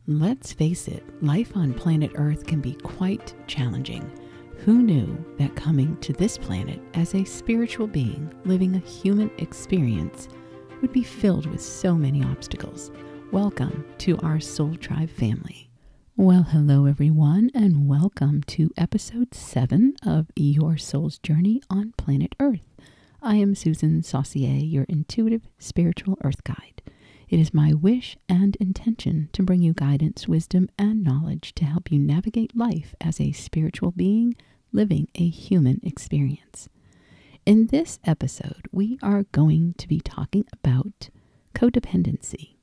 Let's face it, life on planet Earth can be quite challenging. Who knew that coming to this planet as a spiritual being living a human experience would be filled with so many obstacles? Welcome to our Soul Tribe family. Well, hello everyone, and welcome to episode 7 of Your Soul's Journey on Planet Earth. I am Susan Saucier, your intuitive spiritual earth guide. It is my wish and intention to bring you guidance, wisdom, and knowledge to help you navigate life as a spiritual being living a human experience. In this episode, we are going to be talking about codependency.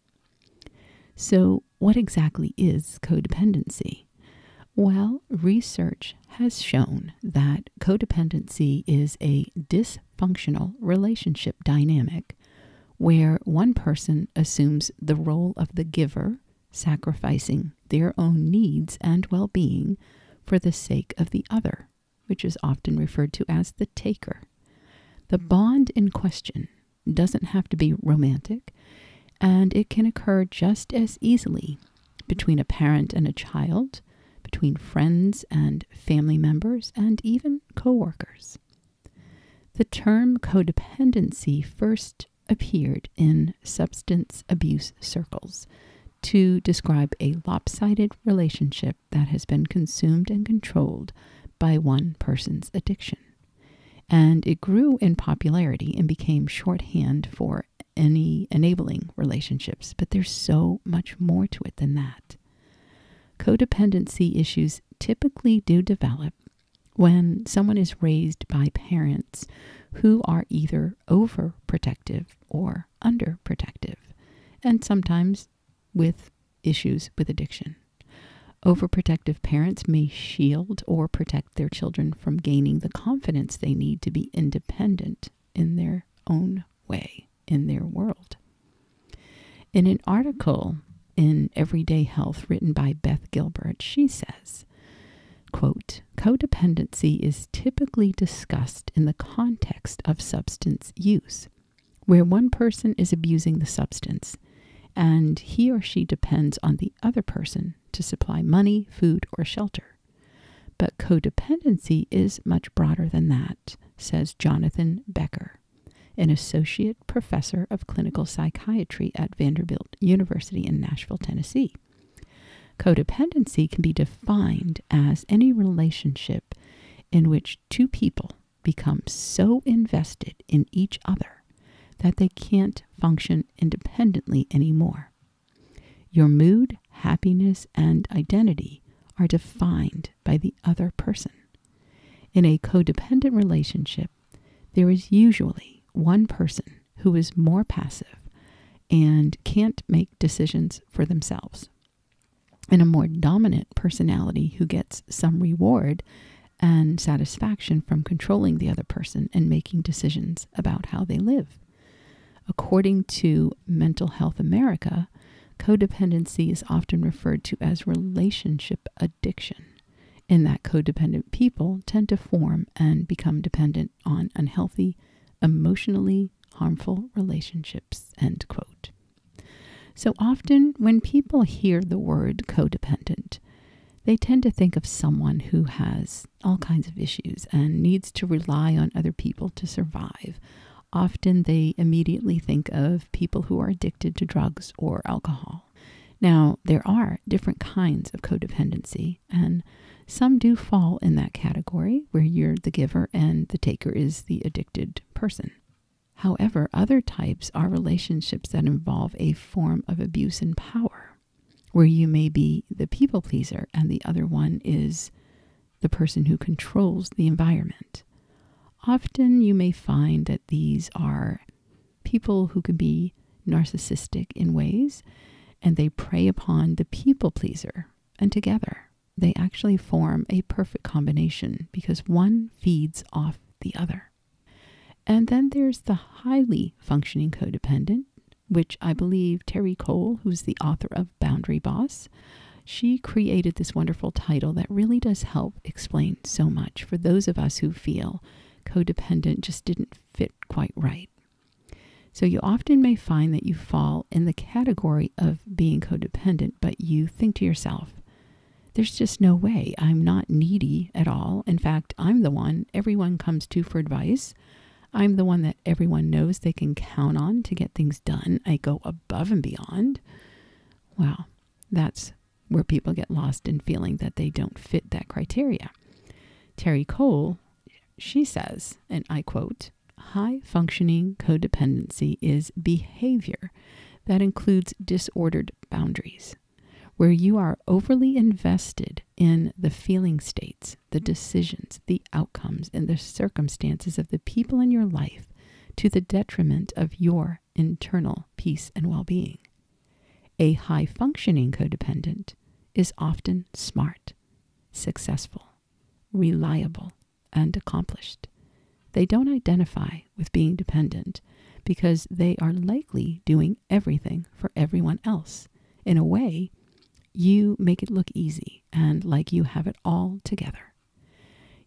So, what exactly is codependency? Well, research has shown that codependency is a dysfunctional relationship dynamic where one person assumes the role of the giver, sacrificing their own needs and well-being for the sake of the other, which is often referred to as the taker. The bond in question doesn't have to be romantic, and it can occur just as easily between a parent and a child, between friends and family members, and even co-workers. The term codependency first appeared in substance abuse circles to describe a lopsided relationship that has been consumed and controlled by one person's addiction. And it grew in popularity and became shorthand for any enabling relationships, but there's so much more to it than that. Codependency issues typically do develop when someone is raised by parents who are either overprotective or underprotective, and sometimes with issues with addiction. Overprotective parents may shield or protect their children from gaining the confidence they need to be independent in their own way, in their world. In an article in Everyday Health written by Beth Gilbert, she says, quote, codependency is typically discussed in the context of substance use, where one person is abusing the substance and he or she depends on the other person to supply money, food, or shelter. But codependency is much broader than that, says Jonathan Becker, an associate professor of clinical psychiatry at Vanderbilt University in Nashville, Tennessee. Codependency can be defined as any relationship in which two people become so invested in each other that they can't function independently anymore. Your mood, happiness, and identity are defined by the other person. In a codependent relationship, there is usually one person who is more passive and can't make decisions for themselves, and a more dominant personality who gets some reward and satisfaction from controlling the other person and making decisions about how they live. According to Mental Health America, codependency is often referred to as relationship addiction, in that codependent people tend to form and become dependent on unhealthy, emotionally harmful relationships, end quote. So often when people hear the word codependent, they tend to think of someone who has all kinds of issues and needs to rely on other people to survive. Often they immediately think of people who are addicted to drugs or alcohol. Now, there are different kinds of codependency, and some do fall in that category where you're the giver and the taker is the addicted person. However, other types are relationships that involve a form of abuse and power, where you may be the people pleaser and the other one is the person who controls the environment. Often you may find that these are people who can be narcissistic in ways, and they prey upon the people pleaser, and together they actually form a perfect combination because one feeds off the other. And then there's the highly functioning codependent, which I believe Terry Cole, who's the author of Boundary Boss, she created this wonderful title that really does help explain so much for those of us who feel codependent just didn't fit quite right. So you often may find that you fall in the category of being codependent, but you think to yourself, there's just no way. I'm not needy at all. In fact, I'm the one everyone comes to for advice. I'm the one that everyone knows they can count on to get things done. I go above and beyond. Well, that's where people get lost in feeling that they don't fit that criteria. Terry Cole, she says, and I quote, "High-functioning codependency is behavior that includes disordered boundaries, where you are overly invested in the feeling states, the decisions, the outcomes, and the circumstances of the people in your life to the detriment of your internal peace and well-being. A high-functioning codependent is often smart, successful, reliable, and accomplished. They don't identify with being dependent because they are likely doing everything for everyone else. In a way, you make it look easy and like you have it all together.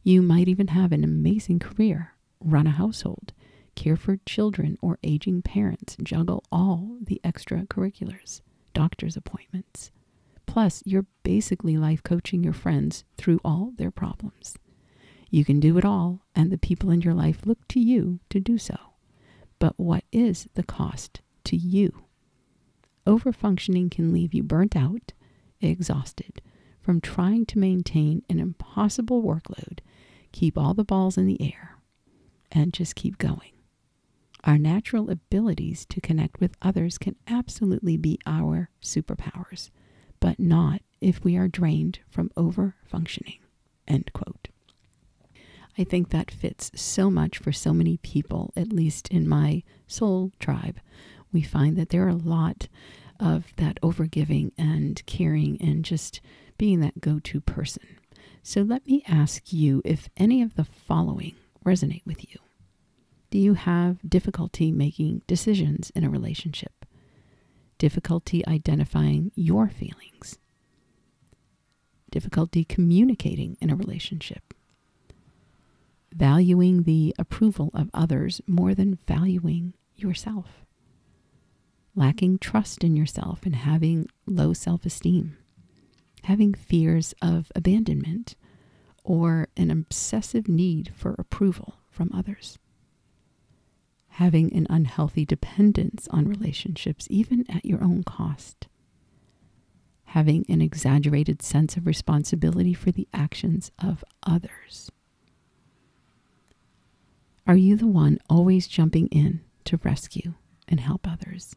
You might even have an amazing career, run a household, care for children or aging parents, juggle all the extracurriculars, doctor's appointments. Plus, you're basically life coaching your friends through all their problems. You can do it all, and the people in your life look to you to do so. But what is the cost to you? Overfunctioning can leave you burnt out, exhausted from trying to maintain an impossible workload, keep all the balls in the air, and just keep going. Our natural abilities to connect with others can absolutely be our superpowers, but not if we are drained from overfunctioning." End quote. I think that fits so much for so many people, at least in my soul tribe. We find that there are a lot of that overgiving and caring and just being that go-to person. So let me ask you if any of the following resonate with you. Do you have difficulty making decisions in a relationship? Difficulty identifying your feelings? Difficulty communicating in a relationship? Valuing the approval of others more than valuing yourself? Lacking trust in yourself and having low self-esteem? Having fears of abandonment or an obsessive need for approval from others? Having an unhealthy dependence on relationships, even at your own cost? Having an exaggerated sense of responsibility for the actions of others? Are you the one always jumping in to rescue and help others?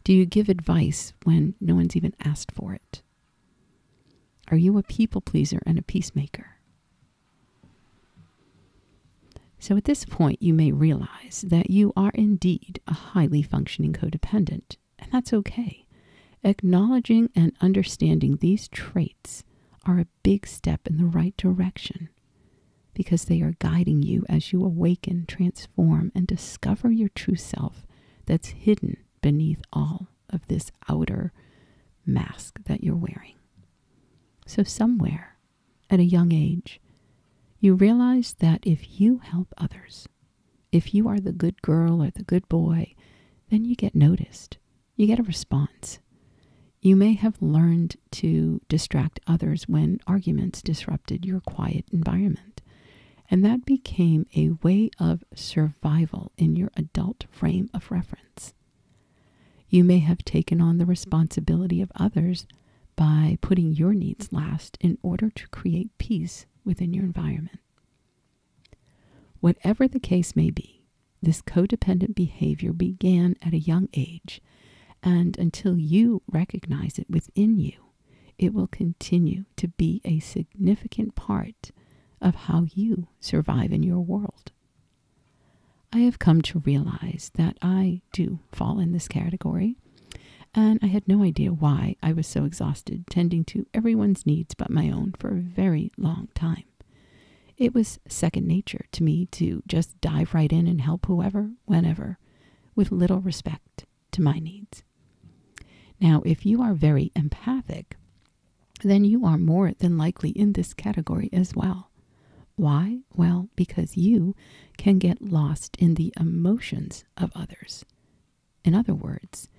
Do you give advice when no one's even asked for it? Are you a people pleaser and a peacemaker? So at this point, you may realize that you are indeed a highly functioning codependent, and that's okay. Acknowledging and understanding these traits are a big step in the right direction, because they are guiding you as you awaken, transform, and discover your true self that's hidden beneath all of this outer mask that you're wearing. So somewhere at a young age, you realize that if you help others, if you are the good girl or the good boy, then you get noticed. You get a response. You may have learned to distract others when arguments disrupted your quiet environment. And that became a way of survival in your adult frame of reference. You may have taken on the responsibility of others by putting your needs last in order to create peace within your environment. Whatever the case may be, this codependent behavior began at a young age, and until you recognize it within you, it will continue to be a significant part of how you survive in your world. I have come to realize that I do fall in this category, and I had no idea why I was so exhausted tending to everyone's needs but my own for a very long time. It was second nature to me to just dive right in and help whoever, whenever, with little respect to my needs. Now, if you are very empathic, then you are more than likely in this category as well. Why? Well, because you can get lost in the emotions of others. In other words,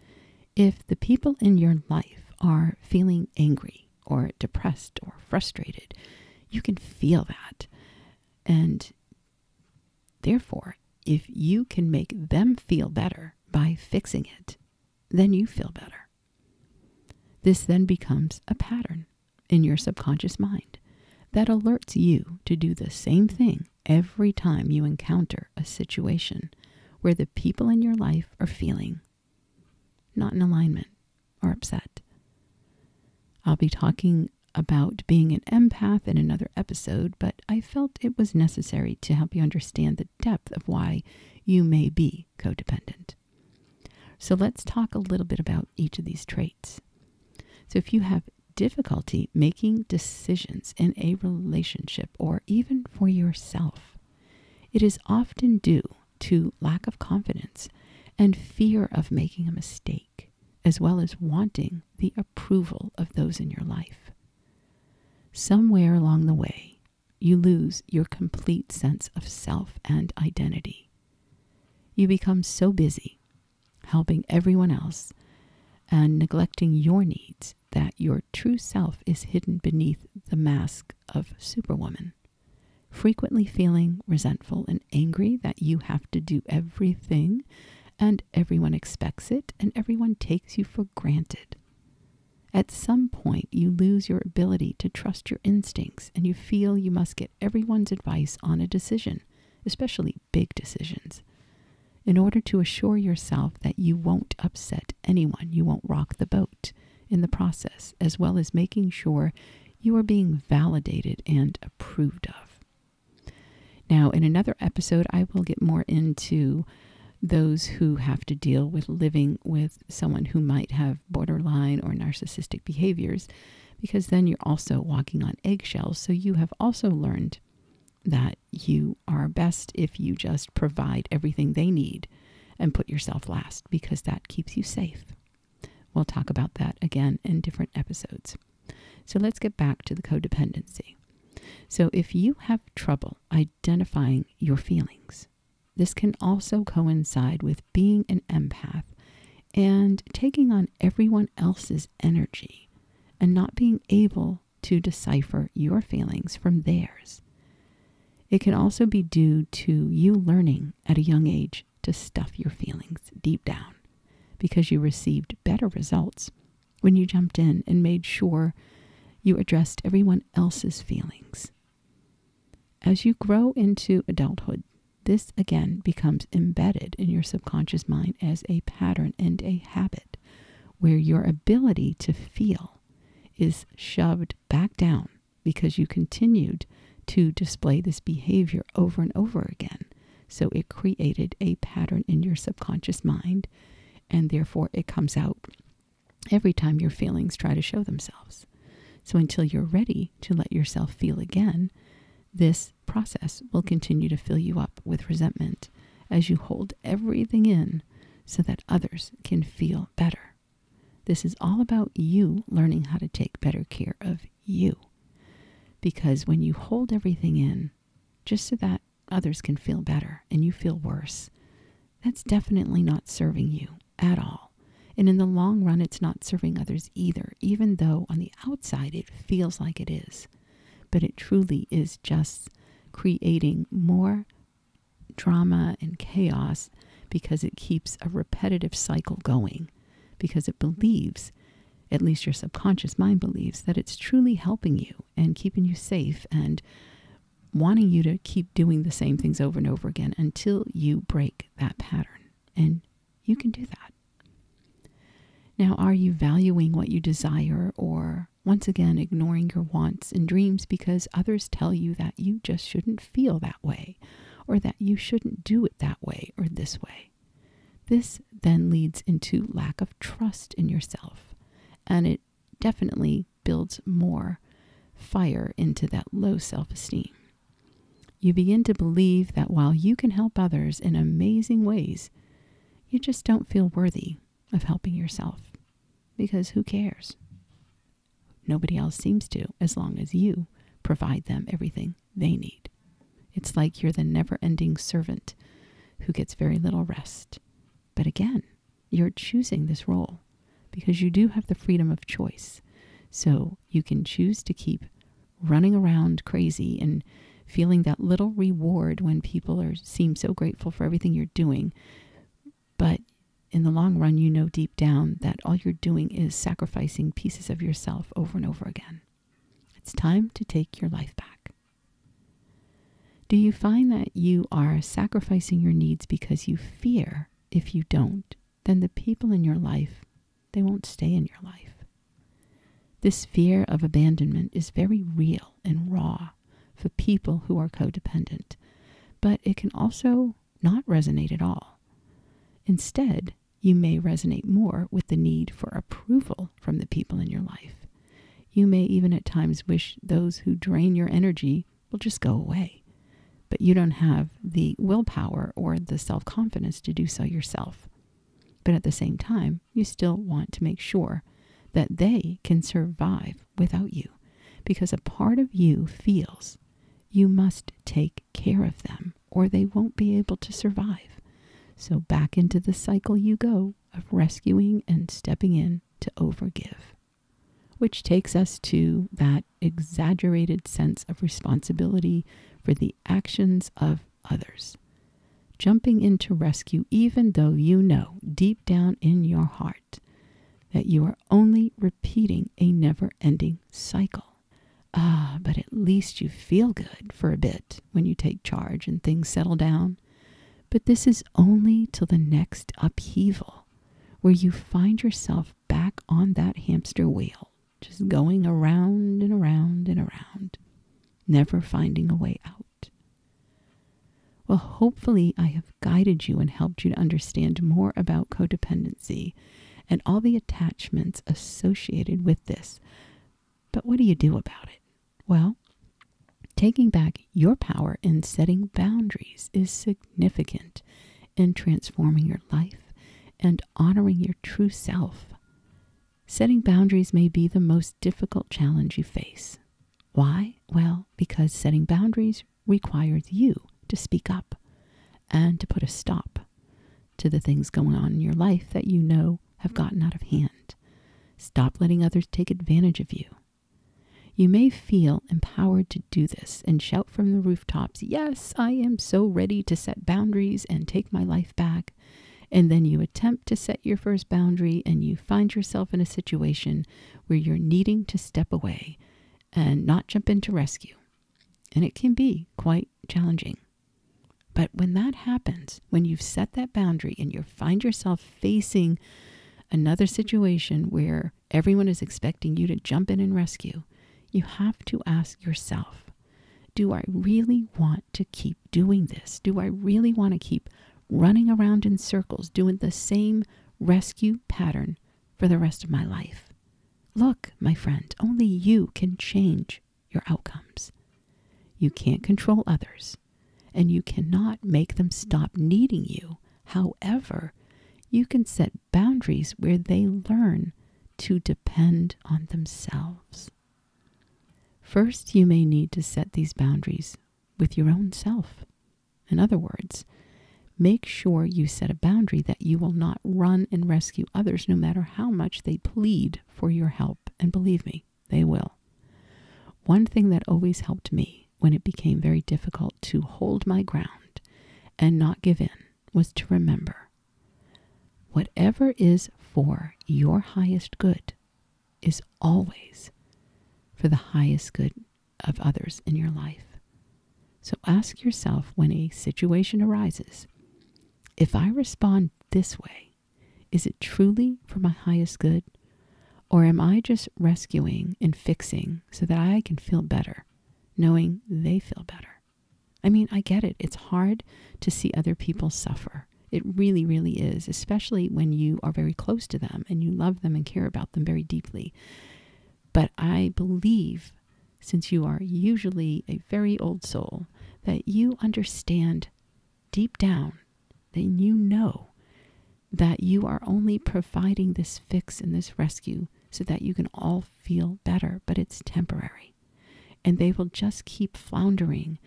if the people in your life are feeling angry or depressed or frustrated, you can feel that. And therefore, if you can make them feel better by fixing it, then you feel better. This then becomes a pattern in your subconscious mind that alerts you to do the same thing every time you encounter a situation where the people in your life are feeling not in alignment or upset. I'll be talking about being an empath in another episode, but I felt it was necessary to help you understand the depth of why you may be codependent. So let's talk a little bit about each of these traits. So if you have difficulty making decisions in a relationship or even for yourself, it is often due to lack of confidence and fear of making a mistake, as well as wanting the approval of those in your life. Somewhere along the way, you lose your complete sense of self and identity. You become so busy helping everyone else and neglecting your needs that your true self is hidden beneath the mask of Superwoman, frequently feeling resentful and angry that you have to do everything and everyone expects it and everyone takes you for granted. At some point, you lose your ability to trust your instincts and you feel you must get everyone's advice on a decision, especially big decisions, in order to assure yourself that you won't upset anyone, you won't rock the boat in the process, as well as making sure you are being validated and approved of. Now, in another episode, I will get more into those who have to deal with living with someone who might have borderline or narcissistic behaviors, because then you're also walking on eggshells. So you have also learned that you are best if you just provide everything they need and put yourself last, because that keeps you safe. We'll talk about that again in different episodes. So let's get back to the codependency. So if you have trouble identifying your feelings, this can also coincide with being an empath and taking on everyone else's energy and not being able to decipher your feelings from theirs. It can also be due to you learning at a young age to stuff your feelings deep down because you received better results when you jumped in and made sure you addressed everyone else's feelings. As you grow into adulthood, this again becomes embedded in your subconscious mind as a pattern and a habit where your ability to feel is shoved back down because you continued to display this behavior over and over again. So it created a pattern in your subconscious mind, and therefore it comes out every time your feelings try to show themselves. So until you're ready to let yourself feel again, this process will continue to fill you up with resentment as you hold everything in so that others can feel better. This is all about you learning how to take better care of you. Because when you hold everything in just so that others can feel better and you feel worse, that's definitely not serving you at all. And in the long run, it's not serving others either, even though on the outside it feels like it is. But it truly is just creating more drama and chaos because it keeps a repetitive cycle going, because it believes, at least your subconscious mind believes, that it's truly helping you and keeping you safe and wanting you to keep doing the same things over and over again until you break that pattern. And you can do that. Now, are you valuing what you desire, or once again ignoring your wants and dreams because others tell you that you just shouldn't feel that way, or that you shouldn't do it that way or this way? This then leads into lack of trust in yourself, and it definitely builds more fire into that low self-esteem. You begin to believe that while you can help others in amazing ways, you just don't feel worthy of helping yourself, because who cares? Nobody else seems to, as long as you provide them everything they need. It's like you're the never-ending servant who gets very little rest. But again, you're choosing this role because you do have the freedom of choice. So you can choose to keep running around crazy and feeling that little reward when people seem so grateful for everything you're doing. But in the long run, you know deep down that all you're doing is sacrificing pieces of yourself over and over again. It's time to take your life back. Do you find that you are sacrificing your needs because you fear if you don't, then the people in your life, they won't stay in your life? This fear of abandonment is very real and raw for people who are codependent, but it can also not resonate at all. Instead, you may resonate more with the need for approval from the people in your life. You may even at times wish those who drain your energy will just go away, but you don't have the willpower or the self-confidence to do so yourself. But at the same time, you still want to make sure that they can survive without you, because a part of you feels you must take care of them or they won't be able to survive. So back into the cycle you go of rescuing and stepping in to overgive, which takes us to that exaggerated sense of responsibility for the actions of others. Jumping into rescue even though you know deep down in your heart that you are only repeating a never-ending cycle. But at least you feel good for a bit when you take charge and things settle down. But this is only till the next upheaval, where you find yourself back on that hamster wheel, just going around and around and around, never finding a way out. Well, hopefully I have guided you and helped you to understand more about codependency and all the attachments associated with this. But what do you do about it? Well, taking back your power and setting boundaries is significant in transforming your life and honoring your true self. Setting boundaries may be the most difficult challenge you face. Why? Well, because setting boundaries requires you to speak up and to put a stop to the things going on in your life that you know have gotten out of hand. Stop letting others take advantage of you. You may feel empowered to do this and shout from the rooftops, "Yes, I am so ready to set boundaries and take my life back." And then you attempt to set your first boundary and you find yourself in a situation where you're needing to step away and not jump into rescue. And it can be quite challenging. But when that happens, when you've set that boundary and you find yourself facing another situation where everyone is expecting you to jump in and rescue, you have to ask yourself, do I really want to keep doing this? Do I really want to keep running around in circles, doing the same rescue pattern for the rest of my life? Look, my friend, only you can change your outcomes. You can't control others, and you cannot make them stop needing you. However, you can set boundaries where they learn to depend on themselves. First, you may need to set these boundaries with your own self. In other words, make sure you set a boundary that you will not run and rescue others no matter how much they plead for your help. And believe me, they will. One thing that always helped me when it became very difficult to hold my ground and not give in was to remember, whatever is for your highest good is always for the highest good of others in your life. So ask yourself when a situation arises, if I respond this way, is it truly for my highest good? Or am I just rescuing and fixing so that I can feel better, knowing they feel better? I mean, I get it. It's hard to see other people suffer. It really, really is, especially when you are very close to them and you love them and care about them very deeply. But I believe, since you are usually a very old soul, that you understand deep down, that you know that you are only providing this fix and this rescue so that you can all feel better, but it's temporary. And they will just keep floundering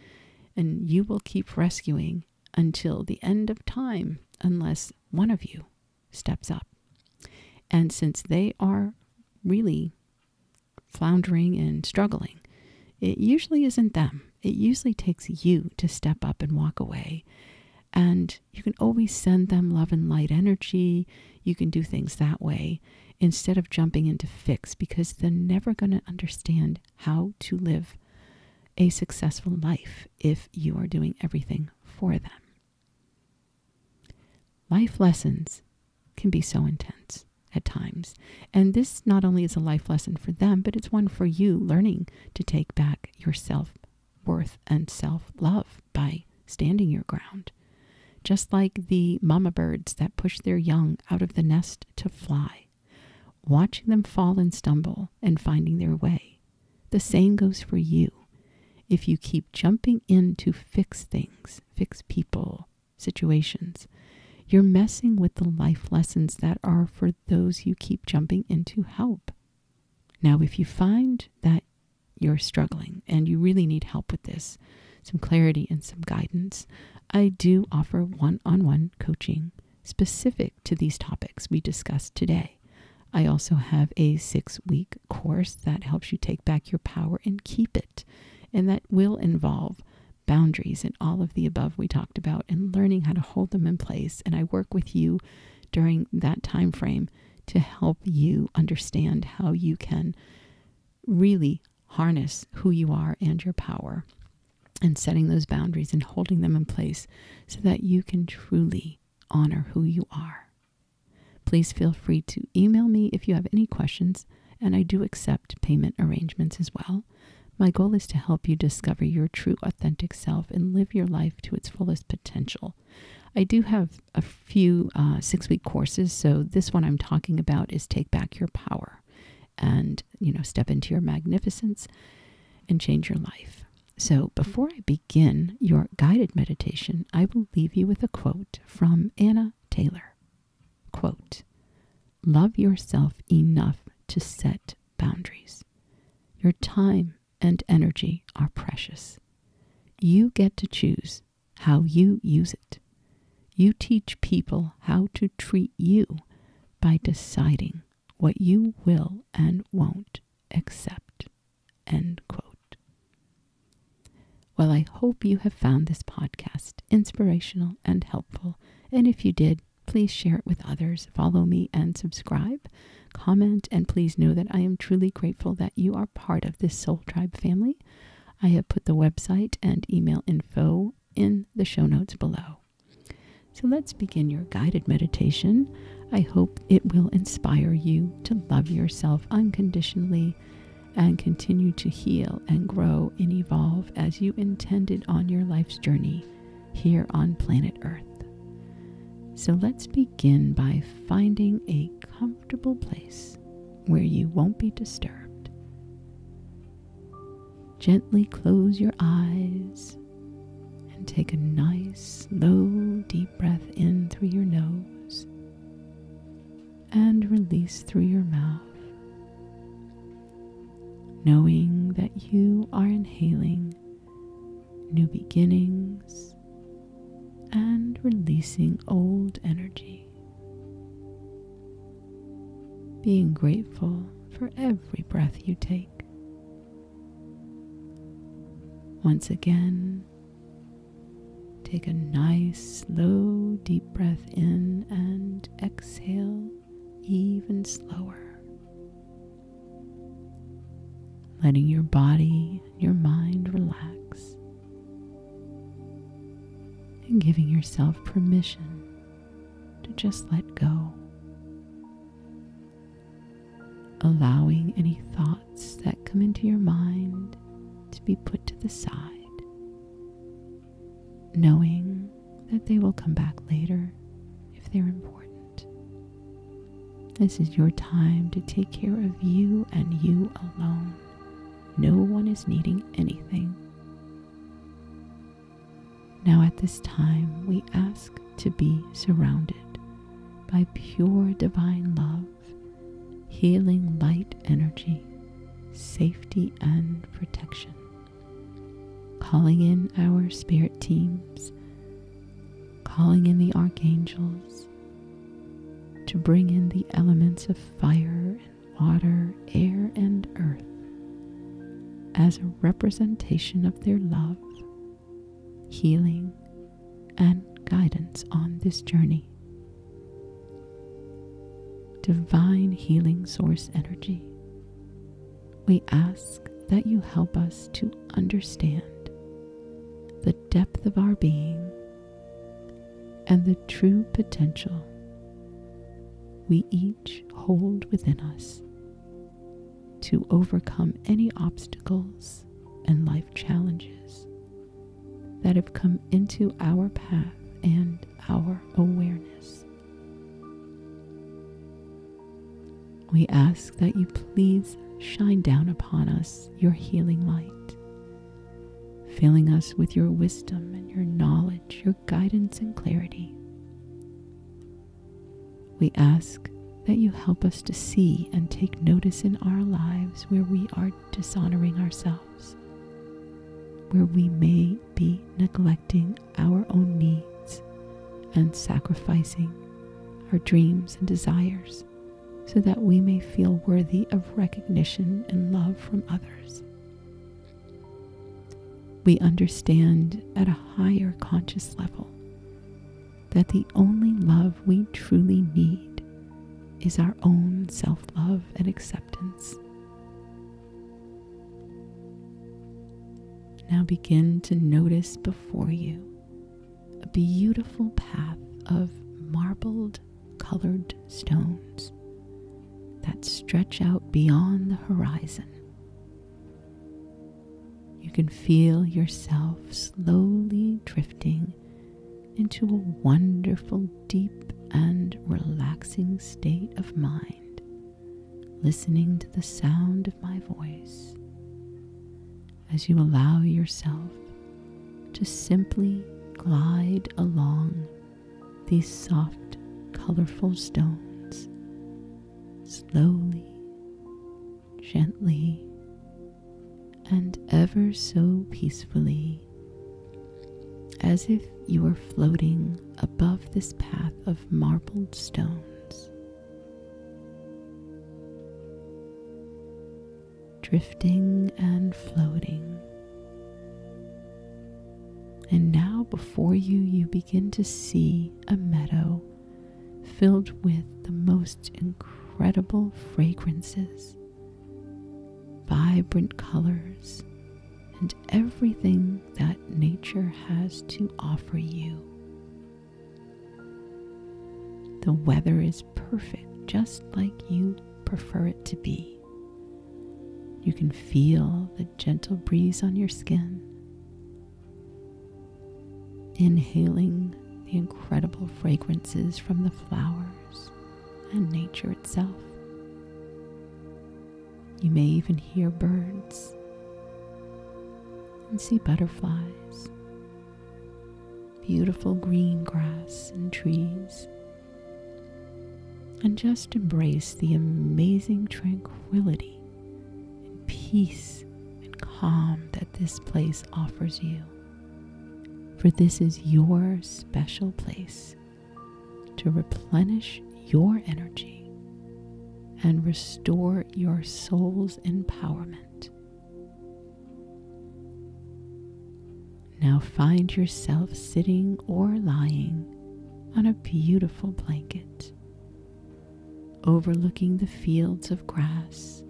and you will keep rescuing until the end of time unless one of you steps up. And since they are really floundering and struggling, it usually isn't them. It usually takes you to step up and walk away. And you can always send them love and light energy. You can do things that way instead of jumping into fix, because they're never going to understand how to live a successful life if you are doing everything for them. Life lessons can be so intense at times. And this not only is a life lesson for them, but it's one for you, learning to take back your self-worth and self-love by standing your ground. Just like the mama birds that push their young out of the nest to fly, watching them fall and stumble and finding their way. The same goes for you. If you keep jumping in to fix things, fix people, situations, you're messing with the life lessons that are for those you keep jumping in to help. Now, if you find that you're struggling and you really need help with this, some clarity and some guidance, I do offer one-on-one coaching specific to these topics we discussed today. I also have a 6-week course that helps you take back your power and keep it. And that will involve boundaries and all of the above we talked about, and learning how to hold them in place. And I work with you during that time frame to help you understand how you can really harness who you are and your power, and setting those boundaries and holding them in place so that you can truly honor who you are. Please feel free to email me if you have any questions, and I do accept payment arrangements as well. My goal is to help you discover your true authentic self and live your life to its fullest potential. I do have a few 6-week courses, so this one I'm talking about is Take Back Your Power and, step into your magnificence and change your life. So before I begin your guided meditation, I will leave you with a quote from Anna Taylor. Quote, "Love yourself enough to set boundaries. Your time and energy are precious. You get to choose how you use it. You teach people how to treat you by deciding what you will and won't accept." End quote. Well, I hope you have found this podcast inspirational and helpful. And if you did, please share it with others. Follow me and subscribe. Comment, and please know that I am truly grateful that you are part of this Soul Tribe family. I have put the website and email info in the show notes below. So let's begin your guided meditation. I hope it will inspire you to love yourself unconditionally and continue to heal and grow and evolve as you intended on your life's journey here on planet Earth. So let's begin by finding a comfortable place where you won't be disturbed. Gently close your eyes and take a nice, slow, deep breath in through your nose and release through your mouth, knowing that you are inhaling new beginnings and releasing old energy. Being grateful for every breath you take. Once again, take a nice, slow, deep breath in and exhale even slower. Letting your body and your mind relax, and giving yourself permission to just let go. Allowing any thoughts that come into your mind to be put to the side, knowing that they will come back later if they're important. This is your time to take care of you and you alone. No one is needing anything. Now at this time, we ask to be surrounded by pure divine love, healing light energy, safety and protection. calling in our spirit teams, calling in the archangels to bring in the elements of fire and water, air, and earth as a representation of their love, healing, and guidance on this journey. Divine healing source energy, we ask that you help us to understand the depth of our being and the true potential we each hold within us to overcome any obstacles and life challenges that have come into our path and our awareness. We ask that you please shine down upon us your healing light, filling us with your wisdom and your knowledge, your guidance and clarity. We ask that you help us to see and take notice in our lives where we are dishonoring ourselves, where we may be neglecting our own needs and sacrificing our dreams and desires so that we may feel worthy of recognition and love from others. We understand at a higher conscious level that the only love we truly need is our own self-love and acceptance. Now begin to notice before you a beautiful path of marbled colored stones that stretch out beyond the horizon. You can feel yourself slowly drifting into a wonderful, deep, and relaxing state of mind, listening to the sound of my voice as you allow yourself to simply glide along these soft, colorful stones, slowly, gently, and ever so peacefully, as if you are floating above this path of marbled stones, drifting and floating. And now before you, you begin to see a meadow filled with the most incredible fragrances, vibrant colors, and everything that nature has to offer you. The weather is perfect, just like you prefer it to be. You can feel the gentle breeze on your skin, inhaling the incredible fragrances from the flowers and nature itself. You may even hear birds and see butterflies, beautiful green grass and trees, and just embrace the amazing tranquility and peace and calm that this place offers you. For this is your special place to replenish your energy and restore your soul's empowerment. Now find yourself sitting or lying on a beautiful blanket, overlooking the fields of grass,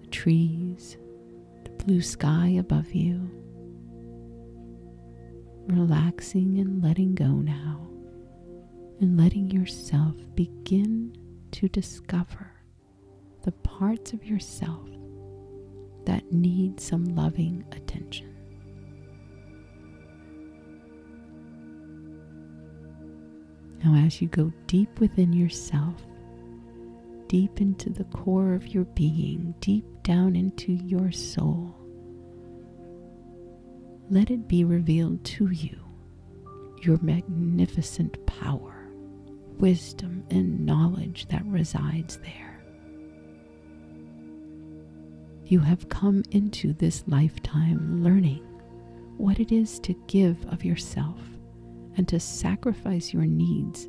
the trees, the blue sky above you, relaxing and letting go now, and letting yourself begin to discover the parts of yourself that need some loving attention. Now, as you go deep within yourself, deep into the core of your being, deep down into your soul, let it be revealed to you your magnificent power, wisdom, and knowledge that resides there. You have come into this lifetime learning what it is to give of yourself and to sacrifice your needs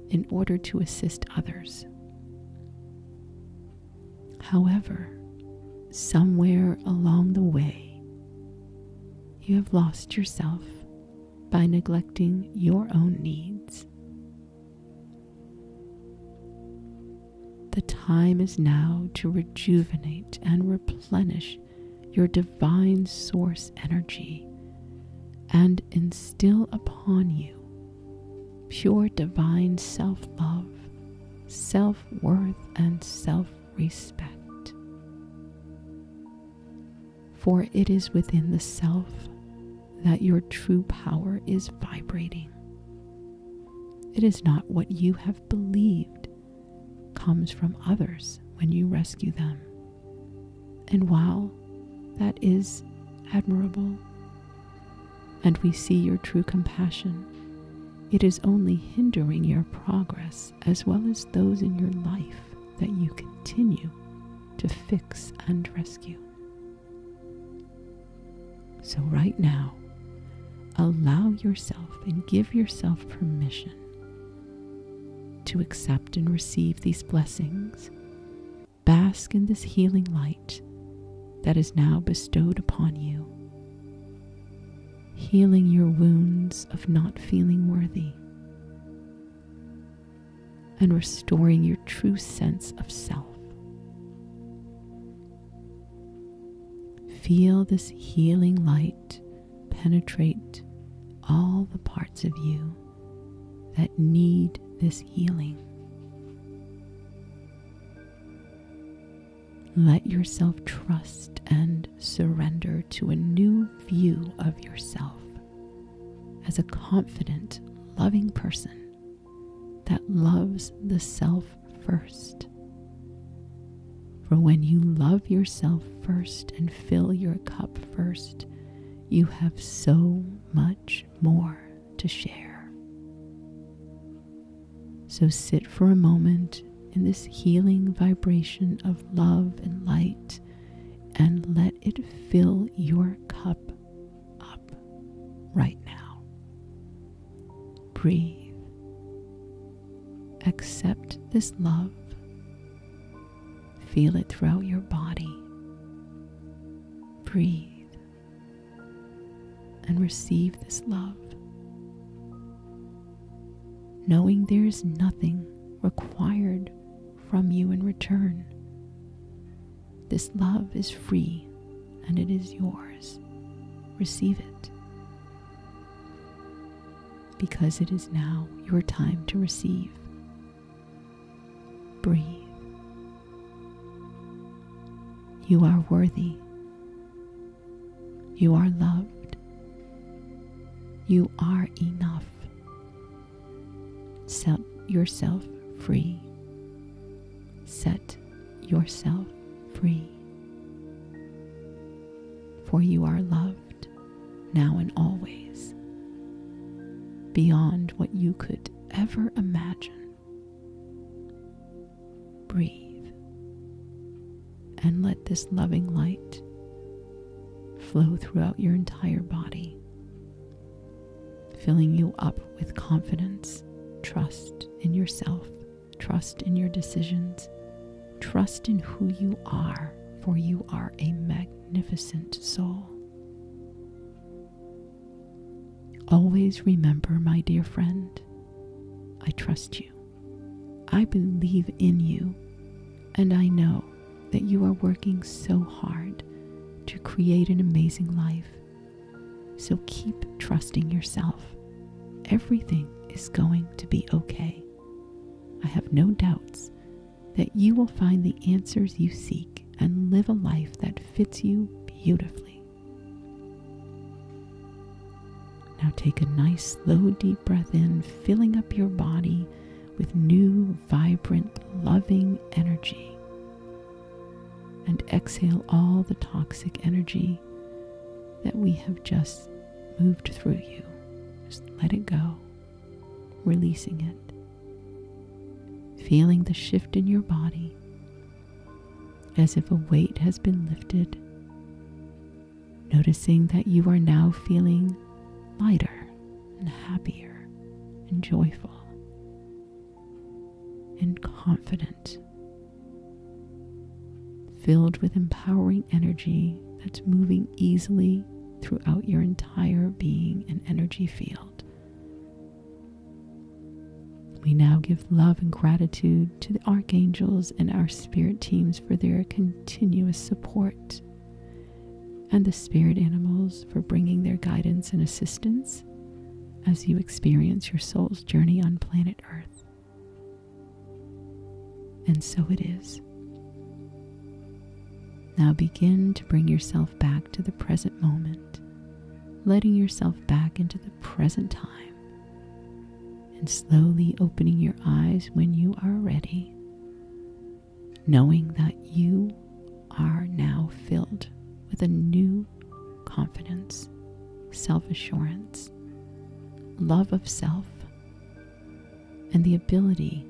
in order to assist others. However, somewhere along the way, you have lost yourself by neglecting your own needs. The time is now to rejuvenate and replenish your divine source energy and instill upon you pure divine self-love, self-worth, and self-respect. For it is within the self that your true power is vibrating. It is not what you have believed comes from others when you rescue them. And while that is admirable, and we see your true compassion, it is only hindering your progress as well as those in your life that you continue to fix and rescue. So right now, allow yourself and give yourself permission to accept and receive these blessings. Bask in this healing light that is now bestowed upon you, healing your wounds of not feeling worthy and restoring your true sense of self. Feel this healing light penetrate all the parts of you that need this healing. Let yourself trust and surrender to a new view of yourself as a confident, loving person that loves the self first. For when you love yourself first and fill your cup first, you have so much more to share. So sit for a moment in this healing vibration of love and light and let it fill your cup up right now. Breathe. Accept this love. Feel it throughout your body. Breathe and receive this love, knowing there is nothing required from you in return. This love is free and it is yours. Receive it, because it is now your time to receive. Breathe. You are worthy. You are loved. You are enough. Set yourself free. Set yourself free. For you are loved now and always, beyond what you could ever imagine. Breathe and let this loving light flow throughout your entire body, filling you up with confidence, trust in yourself, trust in your decisions, trust in who you are, for you are a magnificent soul. Always remember, my dear friend, I trust you. I believe in you, and I know that you are working so hard to create an amazing life. So keep trusting yourself. Everything is going to be okay. I have no doubts that you will find the answers you seek and live a life that fits you beautifully. Now take a nice, slow, deep breath in, filling up your body with new, vibrant, loving energy. And exhale all the toxic energy that we have just moved through you. Just let it go, releasing it. Feeling the shift in your body as if a weight has been lifted. noticing that you are now feeling lighter and happier and joyful and confident, filled with empowering energy that's moving easily throughout your entire being and energy field. We now give love and gratitude to the archangels and our spirit teams for their continuous support, and the spirit animals for bringing their guidance and assistance as you experience your soul's journey on planet Earth. And so it is. Now begin to bring yourself back to the present moment, letting yourself back into the present time, and slowly opening your eyes when you are ready, knowing that you are now filled with a new confidence, self-assurance, love of self, and the ability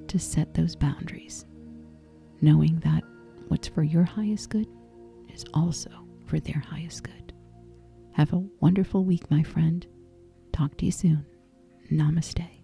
to set those boundaries, knowing that what's for your highest good is also for their highest good. Have a wonderful week, my friend. Talk to you soon. Namaste.